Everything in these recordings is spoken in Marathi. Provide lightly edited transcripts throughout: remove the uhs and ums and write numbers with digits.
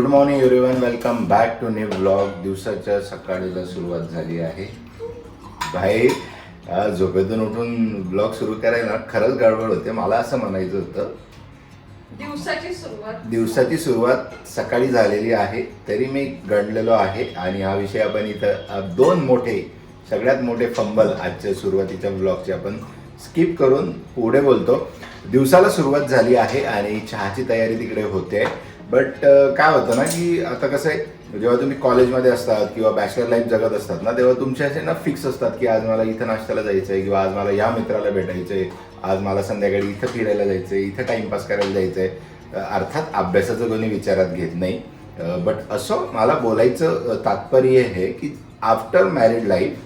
Morning everyone, welcome back to new blog. दिवसाच्या सकाळीला सुरुवात झाली आहे. भाई झोपेतून उठून ब्लॉग सुरू करायला खरंच गडबड होते. मला असं म्हणायचं होतं दिवसाची सुरुवात सकाळी झालेली आहे तरी मी गणलेलो आहे. आणि हा विषय आपण इथं दोन सगळ्यात मोठे फंबल आजच्या सुरुवातीच्या ब्लॉगचे आपण स्किप करून पुढे बोलतो. दिवसाला सुरुवात झाली आहे आणि चहाची तयारी तिकडे होते. बट काय होतं ना की आता कसं आहे, जेव्हा तुम्ही कॉलेजमध्ये असतात किंवा बॅचलर लाईफ जगत असतात ना, तेव्हा तुमचे असे ना फिक्स असतात की आज मला इथं नाश्त्याला जायचं आहे, किंवा आज मला या मित्राला भेटायचं आहे, आज मला संध्याकाळी इथं फिरायला जायचं आहे, इथं टाईमपास करायला जायचं आहे. अर्थात अभ्यासाचं कोणी विचारात घेत नाही. बट असं मला बोलायचं तात्पर्य हे की आफ्टर मॅरिड लाईफ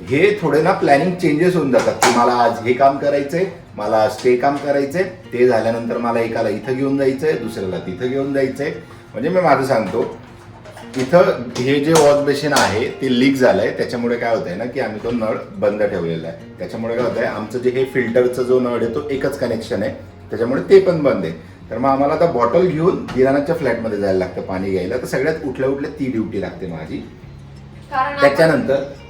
हे थोडे ना प्लॅनिंग चेंजेस होऊन जातात की मला आज हे काम करायचंय, मला आज ते काम करायचंय, ते झाल्यानंतर मला एकाला इथं घेऊन जायचंय, दुसऱ्याला तिथं घेऊन जायचंय. म्हणजे मी माझं सांगतो, इथं हे जे वॉश बेसिन आहे ते लीक झालंय. त्याच्यामुळे काय होतंय ना की आम्ही तो नळ बंद ठेवलेला आहे. त्याच्यामुळे काय होतंय, आमचं जे हे फिल्टरचं जो नळ आहे तो एकच कनेक्शन आहे, त्याच्यामुळे ते पण बंद आहे. तर मग आम्हाला आता बॉटल घेऊन दिरानाच्या फ्लॅटमध्ये जायला लागतं पाणी घ्यायला. तर सगळ्यात उठल्या ती ड्युटी लागते माझी.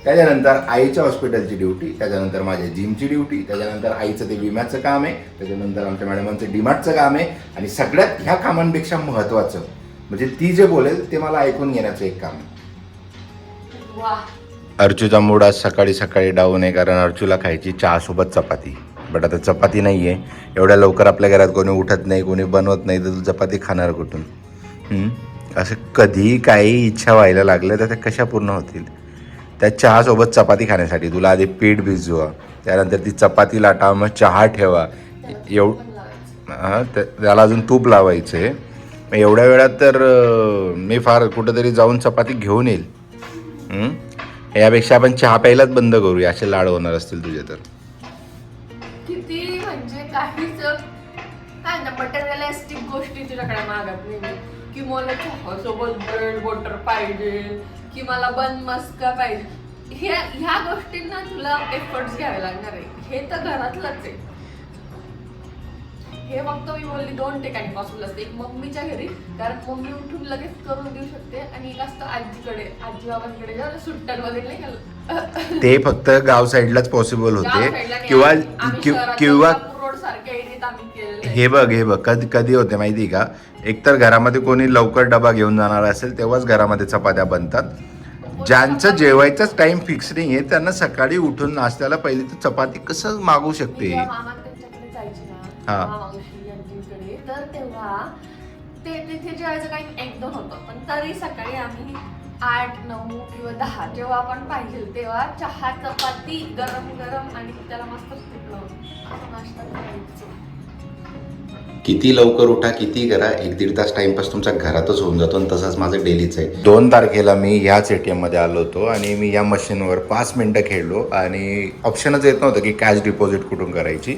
त्याच्यानंतर आईच्या हॉस्पिटलची ड्युटी, त्याच्यानंतर माझ्या जिमची ड्युटी, त्याच्यानंतर आईचं ते विम्याचं काम आहे, त्याच्यानंतर आमच्या मॅडमांचं डीमार्टचं काम आहे. आणि सगळ्यात ह्या कामांपेक्षा महत्त्वाचं म्हणजे ती जे बोलेल ते मला ऐकून घेण्याचं एक काम आहे. अर्चूचा मूड आज सकाळी सकाळी डाऊन आहे, कारण अर्चूला खायची चहासोबत चपाती. बट आता चपाती नाही आहे, एवढ्या लवकर आपल्या घरात कोणी उठत नाही, कोणी बनवत नाही, तर तू चपाती खाणार कुठून? असं कधी काही इच्छा व्हायला लागलं तर त्या कशा पूर्ण होतील? त्या चहासोबत चपाती खाण्यासाठी तुला आधी पीठ भिजवा, त्यानंतर ती चपाती लाटा, मग चहा ठेवा, त्याला अजून तूप लावायचं आहे. मग एवढ्या वेळात तर मी फार कुठंतरी जाऊन चपाती घेऊन येईल. यापेक्षा आपण चहा प्यायलाच बंद करूया, असे लाड होणार असतील तुझे तर. किती म्हणजे काहीच काय ना मटेरियलिस्टिक गोष्टी तुझ्याकडे मागत नाही की मला चहासोबत ब्रेड बटर पाहिजे, की मला बन मस्का पाहिजे. ह्या गोष्टींना तुला एफर्ट्स घ्यावे लागणार आहे. हे तर घरातलंच आहे. हे फक्त मी बोलली 2 ठिकाणी पॉसिबल असते. एक मम्मीच्या घरी, कारण मम्मी उठून लगेच करून देऊ शकते, आणि एक असतं आजीकडे, आजी बाबांकडे जेव्हा सुट्ट्यांमध्ये नाही का, ते फक्त गाव साईडलाच पॉसिबल होते. किंवा रोड सारख्या एरियात आम्ही केलेलं. हे बघ कधी होते माहिती का, एकतर घरामध्ये कोणी लवकर डबा घेऊन जाणार असेल तेव्हाच घरामध्ये चपात्या बनतात. ज्यांचं जेवायचाच टाइम फिक्स नाही आहे त्यांना सकाळी उठून नाश्त्याला पहिली तर चपाती कसं मागू शकते? मामा त्यांच्याकडे जायची ना, मावशी यांच्याकडे, तर तेव्हा ते तिथे जेवायचं काही 1-2 होतं. पण तरी सकाळी आम्ही 8, 9 किंवा 10 जेव्हा आपण पाहिजे तेव्हा चहा चपाती गरम गरम आणि त्याला मस्त तूप लावून असं नाश्ता करायचं. किती लवकर उठा, किती करा, 1-1.5 तास टाइमपास तुमच्या घरातच होऊन जातो. आणि तसंच माझं डेलीच आहे. 2 तारखेला मी ह्याच ATM मध्ये आलो होतो आणि मी या मशीनवर 5 मिनटं खेळलो आणि ऑप्शनच येत नव्हतं की कॅश डिपॉझिट कुठून करायची.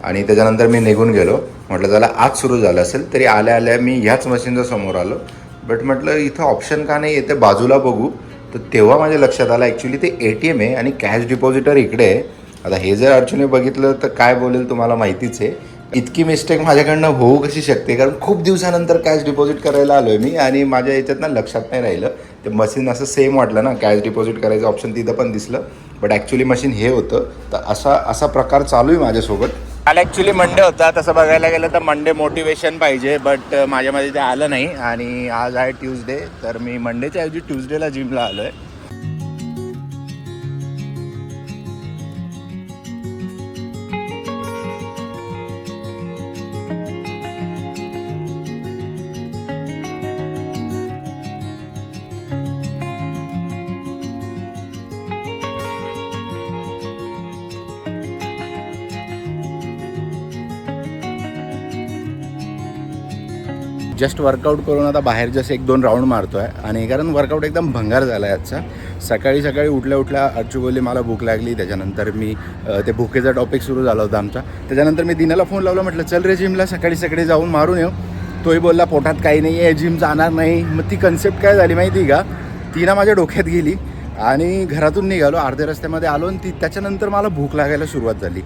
आणि त्याच्यानंतर मी निघून गेलो. म्हटलं त्याला आज सुरू झालं असेल तरी आल्या आल्या मी ह्याच मशीनच्या समोर आलो. बट म्हटलं इथं ऑप्शन का नाही येते, बाजूला बघू. तर तेव्हा माझ्या लक्षात आलं ॲक्च्युली ते ATM आहे आणि कॅश डिपॉझिटर इकडे आहे. आता हे जर अर्जुने बघितलं तर काय बोलेल तुम्हाला माहितीच आहे. इतकी मिस्टेक माझ्याकडनं होऊ कशी शकते, कारण खूप दिवसानंतर कॅश डिपॉझिट करायला आलो आहे मी आणि माझ्या याच्यात ना लक्षात नाही राहिलं. ते मशीन असं सेम वाटलं ना, कॅश डिपॉझिट करायचं ऑप्शन तिथं पण दिसलं, बट ॲक्च्युली मशीन हे होतं. तर असा प्रकार चालू आहे माझ्यासोबत. काल ॲक्च्युली मंडे होता, तसं बघायला गेलं तर मंडे मोटिवेशन पाहिजे, बट माझ्यामध्ये ते आलं नाही. आणि आज आहे ट्यूजडे, तर मी मंडेच्या ऐवजी ट्यूजडेला जिमला आलो आहे. जस्ट वर्कआउट करून आता बाहेर जस्ट 1-2 राऊंड मारतो आहे. आणि कारण वर्कआउट एकदम भंगार झाला आहे आजचा. सकाळी उठल्या अर्चू बोलली मला भूक लागली. त्याच्यानंतर मी ते भुकेचा टॉपिक सुरू झाला होता आमचा. त्याच्यानंतर मी दिनाला फोन लावला, म्हटलं चल रे जिमला, सकाळी जाऊन मारून येऊ. तोही बोलला पोटात काही नाही आहे, जिम जाणार नाही. मग ती कन्सेप्ट काय झाली माहिती का, ती ना माझ्या डोक्यात गेली आणि घरातून निघालो, अर्ध्या रस्त्यामध्ये आलो आणि त्याच्यानंतर मला भूक लागायला सुरुवात झाली.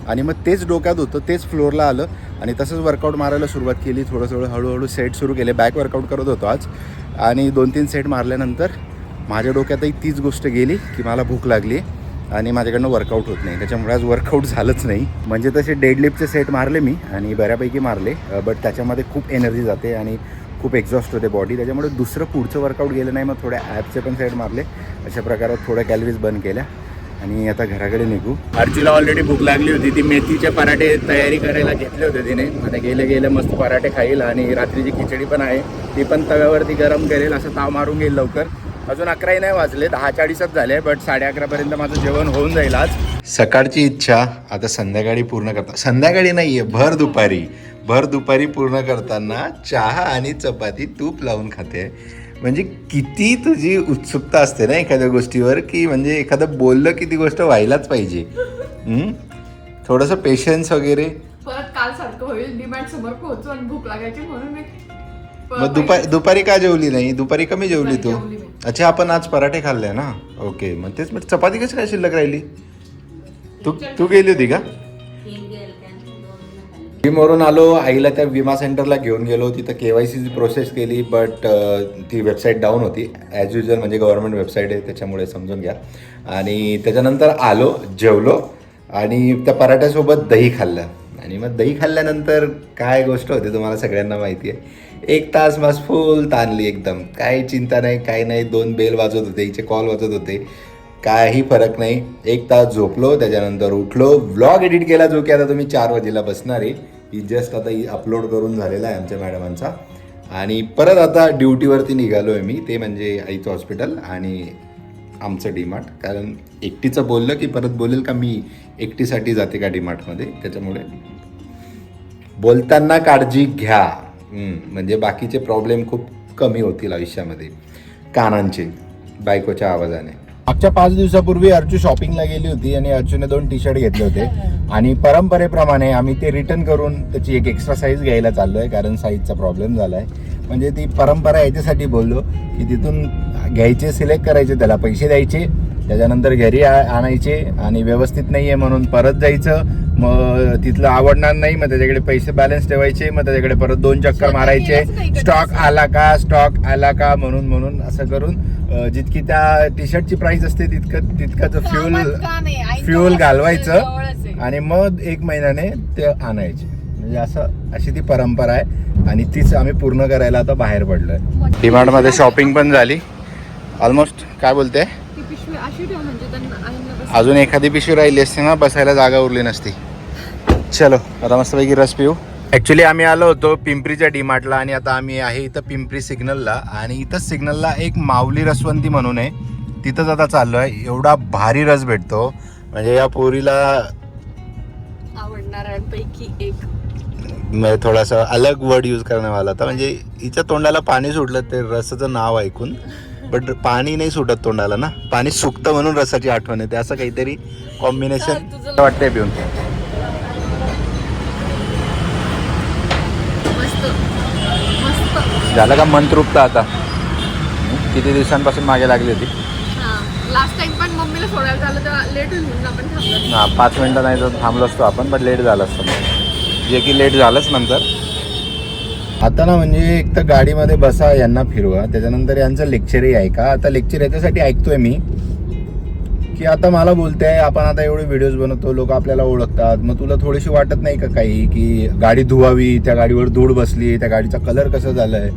आणि मग तेच डोक्यात होतं, तेच फ्लोअरला आलं. आणि तसंच वर्कआउट मारायला सुरुवात केली. थोडं हळूहळू सेट सुरू केले. बॅक वर्कआउट करत होतो आज आणि 2-3 सेट मारल्यानंतर माझ्या डोक्यातही तीच गोष्ट गेली की मला भूक लागली आणि माझ्याकडनं वर्कआउट होत नाही. त्याच्यामुळे आज वर्कआउट झालंच नाही. म्हणजे तसे डेडलिफ्टचे सेट मारले मी आणि बऱ्यापैकी मारले, बट त्याच्यामध्ये खूप एनर्जी जाते आणि खूप एक्झॉस्ट होते बॉडी. त्याच्यामुळे दुसरं पुढचं वर्कआउट गेलं नाही. मग थोड्या ॲपचे पण सेट मारले. अशा प्रकारात थोड्या कॅलरीज बर्न केल्या आणि आता घराकडे निघू. अर्चीला ऑलरेडी भूक लागली होती. ती मेथीचे पराठे तयारी करायला घेतले होते तिने. आता गेले मस्त पराठे खाईल आणि रात्रीची खिचडी पण आहे, ती पण तव्यावरती गरम करेल. असं ताव मारून घेईल लवकर. अजून 11ही नाही वाजले, 10:40च झाले, बट 11:30पर्यंत माझं जेवण होऊन जाईल आज. सकाळची इच्छा आता संध्याकाळी पूर्ण करता, संध्याकाळी नाही आहे, भर दुपारी पूर्ण करताना चहा आणि चपाती तूप लावून खाते. म्हणजे किती तुझी उत्सुकता असते ना एखाद्या गोष्टीवर, की म्हणजे एखादं बोललं की ती गोष्ट व्हायलाच पाहिजे. थोडंसं पेशन्स वगैरे. परत काल सारखं होईल, डिमांड समोर पोहोचू आणि भूक लागायची म्हणून मी मग दुपारी का जेवली नाही? दुपारी कमी जेवली तू? अच्छा, आपण आज पराठे खाल्ले ना. ओके, मग तेच चपाती कशी काय शिल्लक राहिली? तू गेली होती का? जिमवरून आलो, आईला त्या विमा सेंटरला घेऊन गेलो. तिथं KYCची प्रोसेस केली, बट ती वेबसाईट डाऊन होती ॲज युजल. म्हणजे गव्हर्नमेंट वेबसाईट आहे त्याच्यामुळे समजून घ्या. आणि त्याच्यानंतर आलो, जेवलो आणि त्या पराठ्यासोबत दही खाल्लं. आणि मग दही खाल्ल्यानंतर काय गोष्ट होते तुम्हाला सगळ्यांना माहिती आहे. 1 तास मस्त फुल ताणली एकदम. काही चिंता नाही, काही नाही. 2 बेल वाजत होते, हिचे कॉल वाजत होते, काही फरक नाही. 1 तास झोपलो, त्याच्यानंतर उठलो, व्लॉग एडिट केला, जो की आता तुम्ही 4 वाजेला बसणार आहे. ही जस्ट आता अपलोड करून झालेला आहे आमच्या मॅडमांचा. आणि परत आता ड्युटीवरती निघालो आहे मी, ते म्हणजे आईचं हॉस्पिटल आणि आमचं डीमार्ट. कारण एकटीचं बोललं की परत बोलेल का मी एकटीसाठी जाते का डीमार्टमध्ये. त्याच्यामुळे बोलताना काळजी घ्या, म्हणजे बाकीचे प्रॉब्लेम खूप कमी होतील आयुष्यामध्ये. कानांचे बायकोच्या आवाजाने. मागच्या 5 दिवसापूर्वी अर्चू शॉपिंगला गेली होती आणि अर्चूने 2 टी-शर्ट घेतले होते आणि परंपरेप्रमाणे आम्ही ते रिटर्न करून त्याची एक एक्स्ट्रा साईज घ्यायला चाललो आहे, कारण साईजचा प्रॉब्लेम झाला आहे. म्हणजे ती परंपरा याच्यासाठी बोललो की तिथून घ्यायचे, सिलेक्ट करायचे, त्याला पैसे द्यायचे, त्याच्यानंतर घरी आणायचे आणि व्यवस्थित नाही आहे म्हणून परत जायचं. मग तिथलं आवडणार नाही, मग त्याच्याकडे पैसे बॅलन्स ठेवायचे, मग त्याच्याकडे परत 2 चक्कर मारायचे, स्टॉक आला का म्हणून असं करून जितकी त्या टी शर्टची प्राइस असते तितकं फ्युल घालवायचं आणि मग 1 महिन्याने ते आणायचे. म्हणजे अशी ती परंपरा आहे आणि तीच आम्ही पूर्ण करायला आता बाहेर पडलोय. डीमार्टमध्ये शॉपिंग पण झाली ऑलमोस्ट. काय बोलते? अजून एखादी पिशवी राहिली असते ना, बसायला जागा उरली नसती. चलो आता मस्तपैकी रस पिऊ. ॲक्च्युली आम्ही आलो होतो पिंपरीच्या डीमार्टला आणि आता आम्ही आहे इथं पिंपरी सिग्नलला. आणि इथंच सिग्नलला एक माऊली रसवंती म्हणून आहे, तिथंच आता चाललो आहे. एवढा भारी रस भेटतो, म्हणजे या पोरीला आवडणाऱ्यांपैकी एक. मी थोडासा अलग वर्ड यूज करण्यावाला होता, म्हणजे हिच्या तोंडाला पाणी सुटलं ते रसाचं नाव ऐकून. बट पाणी नाही सुटत तोंडाला ना, पाणी सुकतं म्हणून रसाची आठवण येते. असं काहीतरी कॉम्बिनेशन वाटतंय पिऊन. झालं का मन तृप्त आता? किती दिवसांपासून मागे लागली होती. लास्ट टाइम पण मम्मीला सोडायला झालं तेव्हा लेट होईल म्हणून आपण थांबलो. 5 मिनिटं नाही तर थांबलो असतो आपण, पण लेट झालं असतं, जे की लेट झालंच नंतर. आता ना म्हणजे एक तर गाडीमध्ये बसा, यांना फिरवा, त्याच्यानंतर यांचं लेक्चरही ऐका. आता लेक्चर याच्यासाठी ऐकतोय मी की आता मला बोलते आपण आता एवढे व्हिडिओज बनवतो, लोक आपल्याला ओळखतात, मग तुला थोडीशी वाटत नाही का काही की गाडी धुवावी, त्या गाडीवर धूळ बसली, त्या गाडीचा कलर कसं झालाय.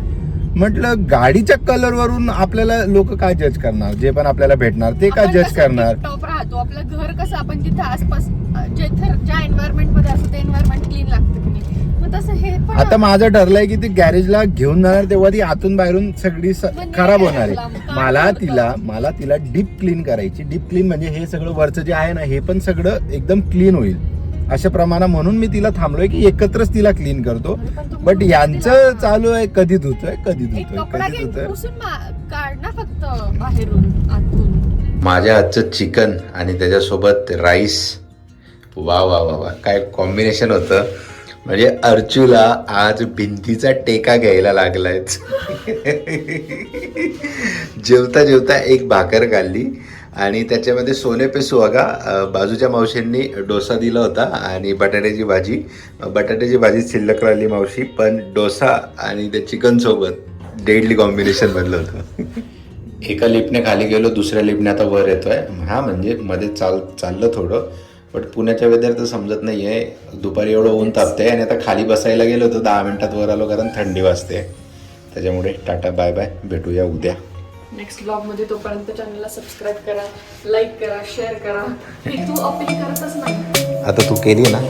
म्हटलं गाडीच्या कलरवरून आपल्याला लोक काय जज करणार? जे पण आपल्याला भेटणार ते काय जज करणार? टॉप राहतो आपलं घर कसं, आपण जिथे आसपास ज्या एन्व्हायरमेंट मध्ये असतो ते एन्व्हायरमेंट क्लीन लागतं की नाही, मग तसं हे पण. आता माझं ठरलंय की ते गॅरेजला घेऊन जाणार तेव्हा ती आतून बाहेरून सगळी खराब होणार आहे. मला तिला डीप क्लीन करायची. डीप क्लीन म्हणजे हे सगळं वरचं जे आहे ना, हे पण सगळं एकदम क्लीन होईल अशा प्रमाणात. म्हणून मी तिला थांबलोय की एकत्रच तिला क्लीन करतो. बट यांचं चालू आहे कधी धुतोय फक्त बाहेरून आतून. माझ्या हातचं चिकन आणि त्याच्यासोबत राईस, वा वा वा वा, काय कॉम्बिनेशन होतं. म्हणजे अर्चूला आज भिंतीचा टेका घ्यायला लागलाय. जेवता जेवता एक भाकर खाल्ली आणि त्याच्यामध्ये सोने पे सुहागा बाजूच्या मावशींनी डोसा दिला होता आणि बटाट्याची भाजी शिल्लक राहिली मावशी, पण डोसा आणि त्या चिकन सोबत डेडली कॉम्बिनेशन बनलं होतं. एका लिफ्टने खाली गेलो, दुसऱ्या लिफ्टने आता वर येतोय. हा म्हणजे मध्ये चाललं थोडं, बट पुण्याच्या वेदर तर समजत नाही आहे. दुपारी एवढं ऊन तापते आणि आता खाली बसायला गेलो होतो 10 मिनिटात वर आलो कारण थंडी वाजते. त्याच्यामुळे टाटा बाय बाय, भेटूया उद्या नेक्स्ट ब्लॉगमध्ये. तोपर्यंत चॅनलला सबस्क्राईब करा, लाईक करा, शेअर करा. हे तू अपील करतच नाही. आता तू केली ना.